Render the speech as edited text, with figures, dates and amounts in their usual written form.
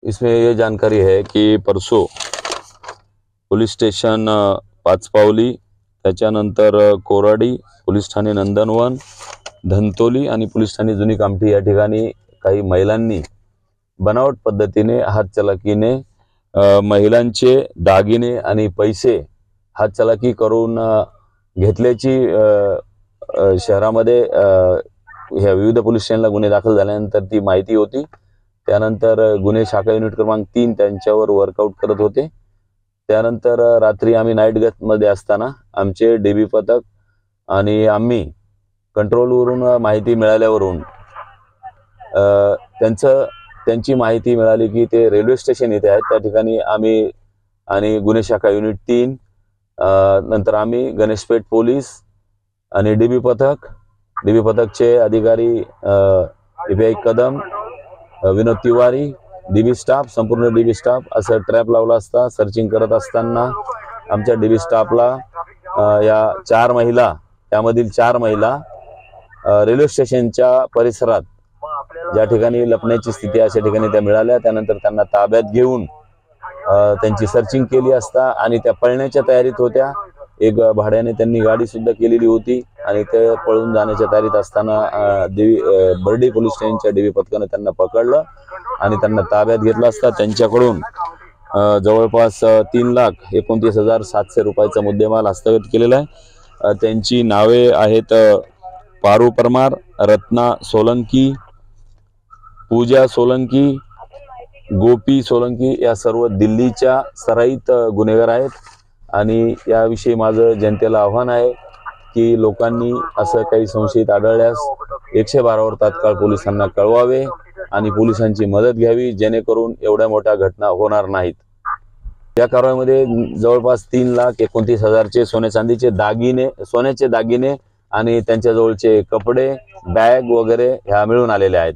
इसमें ये जानकारी है कि परसों पुलिस स्टेशन पाचपावली, त्याच्यानंतर कोराडी, पोलीस ठाणे नंदनवन, धंतोली आणि पोलीस ठाणे जुनी कामठी या ठिकाणी काही महिलांनी बनावट पद्धतीने हातचलाकीने महिलांचे दागिने आणि पैसे हातचलाकी करून घेतल्याची शहरामध्ये ह्या विविध पोलीस स्टेशनला गुन्हे दाखल झाल्यानंतर ती माहिती होती। त्यानंतर गुन्हे शाखा युनिट क्रमांक 3 त्यांच्यावर वर्कआउट करत होते। त्यानंतर रात्री आम्ही नाईट गस्टमध्ये असताना आमचे डीबी पथक आणि आम्ही कंट्रोलवरून माहिती मिळाल्यावरून त्यांची माहिती मिळाली की ते रेल्वे स्टेशन येथे आहेत। त्या ठिकाणी आम्ही आणि गुन्हे शाखा युनिट 3 नंतर आम्ही गणेशपेठ पोलीस आणि डीबी पथकचे अधिकारी डीबी कदम, विनोद तिवारी, डीबी स्टाफ, संपूर्ण डीबी स्टाफ असं ट्रॅप लावला असता सर्चिंग करत असताना आमच्या डीबी स्टाफला या 4 महिला, त्यामधील 4 महिला रेल्वे स्टेशनच्या परिसरात ज्या ठिकाणी लपण्याची स्थिती अशा ठिकाणी त्या मिळाल्या। त्यानंतर त्यांना ताब्यात घेऊन त्यांची सर्चिंग केली असता आणि त्या पळण्याच्या तयारीत होत्या। एक भाड्याने त्यांनी गाडी सुद्धा केलेली होती आणि ते पळून जाण्याच्या तयारीत असताना बर्डी पोलीस स्टेशनच्या डीबी पथकाने त्यांना पकडलं आणि त्यांना ताब्यात घेतलं असता त्यांच्याकडून जवळपास 3,29,700 रुपयाचा मुद्देमाल हस्तगत केलेला आहे। त्यांची नावे आहेत पारू परमार, रत्ना सोलंकी, पूजा सोलंकी, गोपी सोलंकी या सर्व दिल्लीच्या सराईत गुन्हेगार आहेत। आणि याविषयी माझं जनतेला आव्हान आहे की लोकांनी असं काही संशयित आढळल्यास 112 वर तात्काळ पोलिसांना कळवावे आणि पोलिसांची मदत घ्यावी, जेणेकरून एवढ्या मोठ्या घटना होणार नाहीत। या कारवाईमध्ये जवळपास 3,29,000चे सोन्याचे दागिने आणि त्यांच्या जवळचे कपडे, बॅग वगैरे ह्या मिळून आलेले आहेत।